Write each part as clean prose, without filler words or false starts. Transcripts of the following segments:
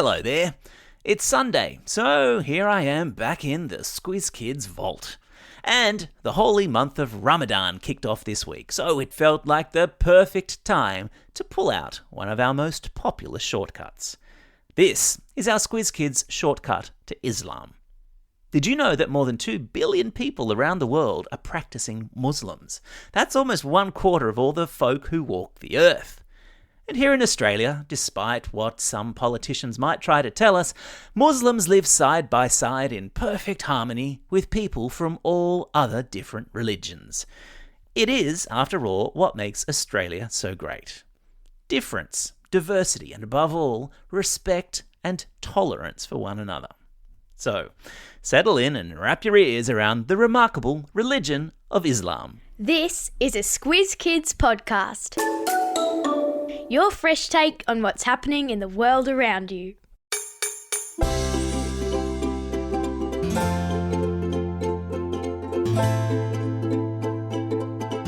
Hello there. It's Sunday, so here I am back in the Squiz Kids vault. And the holy month of Ramadan kicked off this week, so it felt like the perfect time to pull out one of our most popular shortcuts. This is our Squiz Kids shortcut to Islam. Did you know that more than 2 billion people around the world are practicing Muslims? That's almost 1/4 of all the folk who walk the earth. And here in Australia, despite what some politicians might try to tell us, Muslims live side by side in perfect harmony with people from all other different religions. It is, after all, what makes Australia so great. Difference, diversity, and above all, respect and tolerance for one another. So, settle in and wrap your ears around the remarkable religion of Islam. This is a Squiz Kids podcast. Your fresh take on what's happening in the world around you.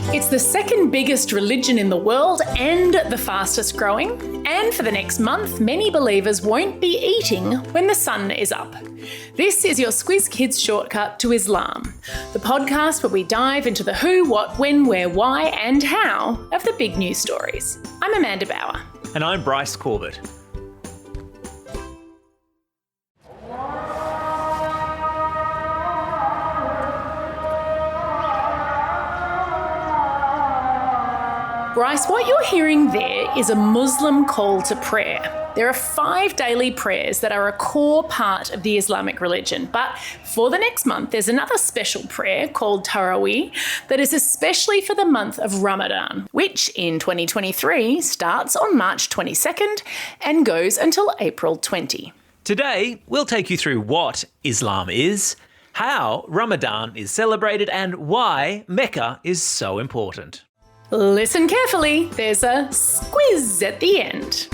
It's the second biggest religion in the world and the fastest growing. And for the next month, many believers won't be eating when the sun is up. This is your Squiz Kids shortcut to Islam, the podcast where we dive into the who, what, when, where, why, and how of the big news stories. I'm Amanda Bauer. And I'm Bryce Corbett. Bryce, what you're hearing there is a Muslim call to prayer. There are 5 daily prayers that are a core part of the Islamic religion. But for the next month, there's another special prayer called Taraweeh that is especially for the month of Ramadan, which in 2023 starts on March 22nd and goes until April 20. Today, we'll take you through what Islam is, how Ramadan is celebrated, and why Mecca is so important. Listen carefully, there's a squiz at the end.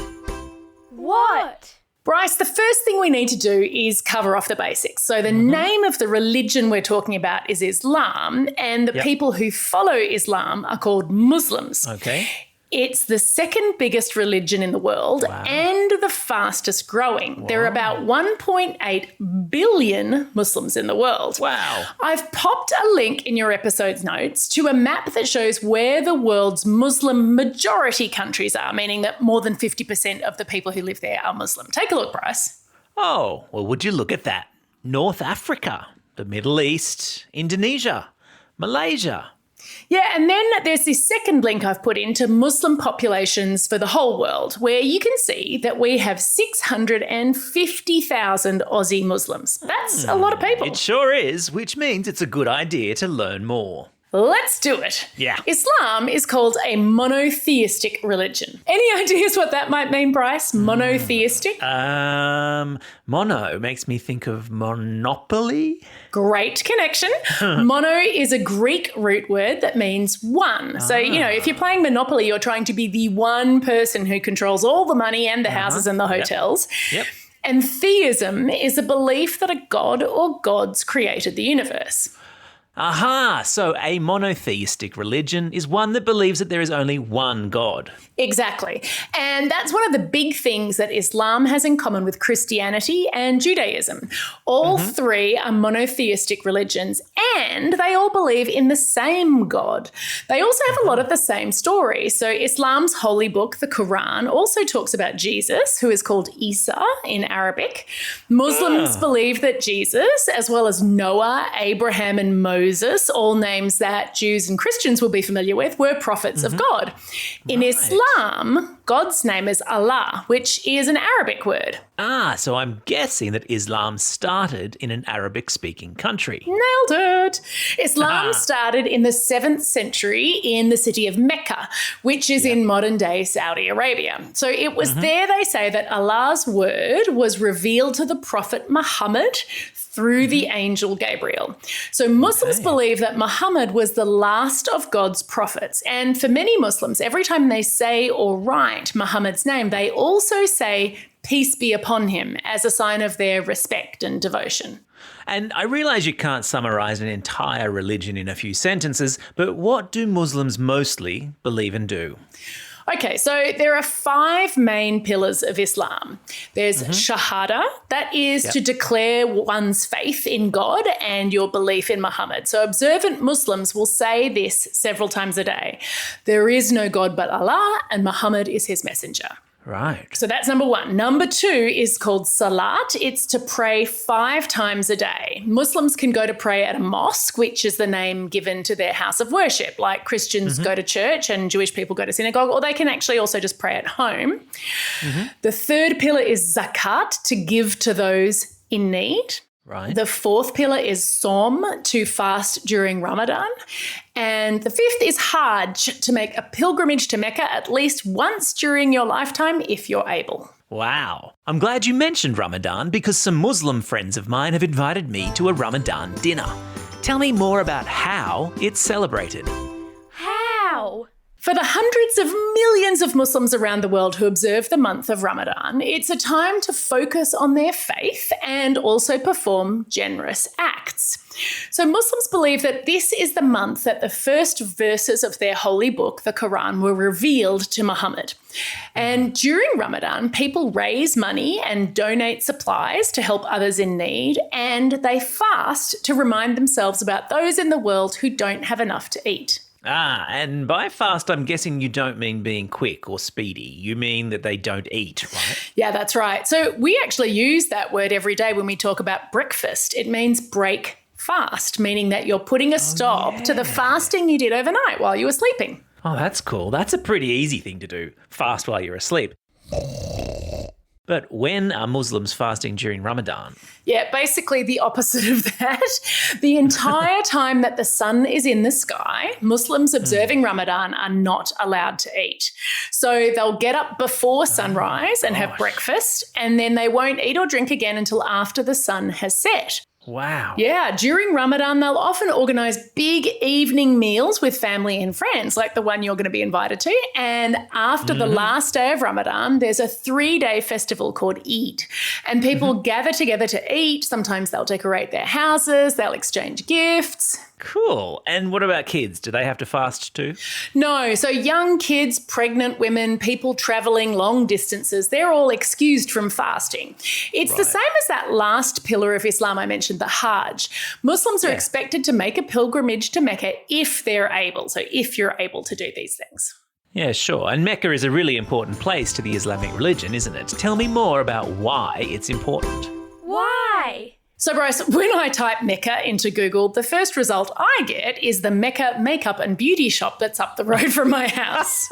What? Bryce, the first thing we need to do is cover off the basics. So the name of the religion we're talking about is Islam, and the people who follow Islam are called Muslims. Okay. It's the second biggest religion in the world and the fastest growing. Wow. There are about 1.8 billion Muslims in the world. Wow. I've popped a link in your episode's notes to a map that shows where the world's Muslim majority countries are, meaning that more than 50% of the people who live there are Muslim. Take a look, Bryce. Oh, well, would you look at that? North Africa, the Middle East, Indonesia, Malaysia. Yeah, and then there's this second link I've put into Muslim populations for the whole world, where you can see that we have 650,000 Aussie Muslims. That's a lot of people. It sure is, which means it's a good idea to learn more. Let's do it. Yeah. Islam is called a monotheistic religion. Any ideas what that might mean, Bryce? Monotheistic? Mono makes me think of Monopoly. Great connection. Mono is a Greek root word that means one. So, if you're playing Monopoly, you're trying to be the one person who controls all the money and the houses and the hotels. Yep. And theism is a belief that a god or gods created the universe. Aha, so a monotheistic religion is one that believes that there is only one God. Exactly. And that's one of the big things that Islam has in common with Christianity and Judaism. All three are monotheistic religions and they all believe in the same God. They also have a lot of the same stories. So Islam's holy book, the Quran, also talks about Jesus, who is called Isa in Arabic. Muslims believe that Jesus, as well as Noah, Abraham, and Moses, all names that Jews and Christians will be familiar with, were prophets of God. In Islam, God's name is Allah, which is an Arabic word. So I'm guessing that Islam started in an Arabic-speaking country. Nailed it. Islam started in the 7th century in the city of Mecca, which is in modern-day Saudi Arabia. So it was there, they say, that Allah's word was revealed to the Prophet Muhammad through the angel Gabriel. So Muslims believe that Muhammad was the last of God's prophets. And for many Muslims, every time they say or write Muhammad's name, they also say, peace be upon him, as a sign of their respect and devotion. And I realise you can't summarise an entire religion in a few sentences, but what do Muslims mostly believe and do? Okay, so there are 5 main pillars of Islam. There's Shahada, that is to declare one's faith in God and your belief in Muhammad. So observant Muslims will say this several times a day. There is no God but Allah and Muhammad is his messenger. Right. So that's number 1. Number 2 is called Salat. It's to pray 5 times a day. Muslims can go to pray at a mosque, which is the name given to their house of worship, like Christians go to church and Jewish people go to synagogue, or they can actually also just pray at home. The 3rd pillar is Zakat, to give to those in need. Right. The 4th pillar is Som, to fast during Ramadan. And the 5th is Hajj, to make a pilgrimage to Mecca at least once during your lifetime if you're able. Wow. I'm glad you mentioned Ramadan because some Muslim friends of mine have invited me to a Ramadan dinner. Tell me more about how it's celebrated. How? For the hundreds of millions of Muslims around the world who observe the month of Ramadan, it's a time to focus on their faith and also perform generous acts. So Muslims believe that this is the month that the first verses of their holy book, the Quran, were revealed to Muhammad. And during Ramadan, people raise money and donate supplies to help others in need, and they fast to remind themselves about those in the world who don't have enough to eat. Ah, and by fast, I'm guessing you don't mean being quick or speedy. You mean that they don't eat, right? Yeah, that's right. So we actually use that word every day when we talk about breakfast. It means break fast, meaning that you're putting a stop to the fasting you did overnight while you were sleeping. Oh, that's cool. That's a pretty easy thing to do, fast while you're asleep. But when are Muslims fasting during Ramadan? Yeah, basically the opposite of that. The entire time that the sun is in the sky, Muslims observing Ramadan are not allowed to eat. So they'll get up before sunrise and have breakfast, and then they won't eat or drink again until after the sun has set. Wow. Yeah, during Ramadan, they'll often organise big evening meals with family and friends, like the one you're going to be invited to. And after the last day of Ramadan, there's a 3-day festival called Eid. And people gather together to eat. Sometimes they'll decorate their houses, they'll exchange gifts. Cool. And what about kids? Do they have to fast too? No, so young kids, pregnant women, people travelling long distances, they're all excused from fasting. It's the same as that last pillar of Islam I mentioned, the Hajj. Muslims are expected to make a pilgrimage to Mecca if they're able, so if you're able to do these things. Yeah, sure. And Mecca is a really important place to the Islamic religion, isn't it? Tell me more about why it's important. Why? So, Bryce, when I type Mecca into Google, the first result I get is the Mecca makeup and beauty shop that's up the road from my house.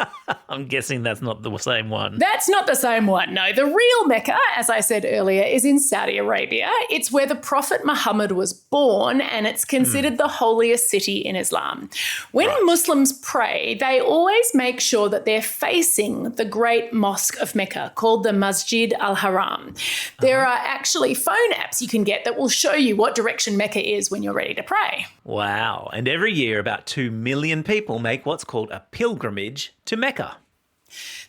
I'm guessing that's not the same one. That's not the same one, no. The real Mecca, as I said earlier, is in Saudi Arabia. It's where the Prophet Muhammad was born, and it's considered the holiest city in Islam. When Muslims pray, they always make sure that they're facing the great mosque of Mecca, called the Masjid al-Haram. There are actually phone apps you can get that will show you what direction Mecca is when you're ready to pray. Wow. And every year, about 2 million people make what's called a pilgrimage to Mecca.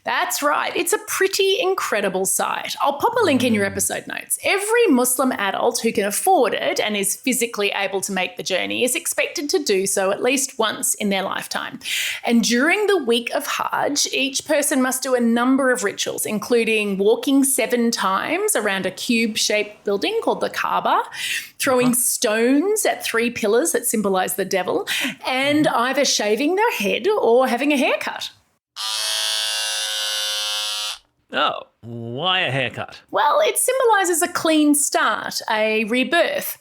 That's right. It's a pretty incredible sight. I'll pop a link in your episode notes. Every Muslim adult who can afford it and is physically able to make the journey is expected to do so at least once in their lifetime. And during the week of Hajj, each person must do a number of rituals, including walking 7 times around a cube-shaped building called the Kaaba, throwing stones at 3 pillars that symbolise the devil, and either shaving their head or having a haircut. Oh, why a haircut? Well, it symbolises a clean start, a rebirth.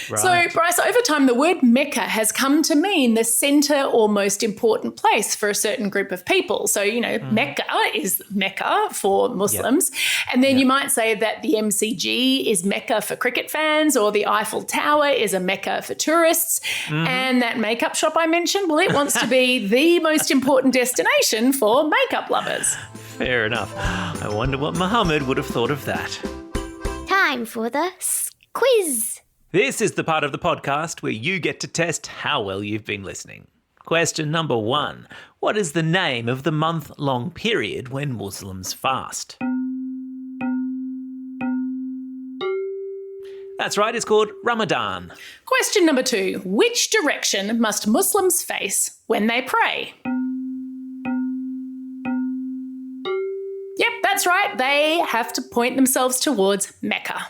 Right. So, Bryce, over time, the word Mecca has come to mean the centre or most important place for a certain group of people. So, you know, Mecca is Mecca for Muslims. And then you might say that the MCG is Mecca for cricket fans, or the Eiffel Tower is a Mecca for tourists. And that makeup shop I mentioned, well, it wants to be the most important destination for makeup lovers. Fair enough. I wonder what Muhammad would have thought of that. Time for the quiz. This is the part of the podcast where you get to test how well you've been listening. Question number 1. What is the name of the month-long period when Muslims fast? That's right, it's called Ramadan. Question number 2. Which direction must Muslims face when they pray? they have to point themselves towards Mecca.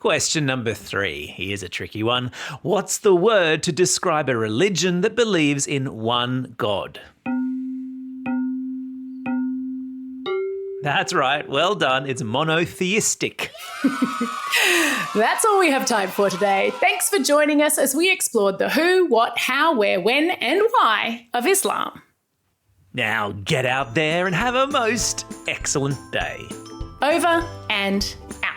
Question number 3. Here's a tricky one. What's the word to describe a religion that believes in one God? That's right. Well done. It's monotheistic. That's all we have time for today. Thanks for joining us as we explored the who, what, how, where, when, and why of Islam. Now get out there and have a most excellent day. Over and out.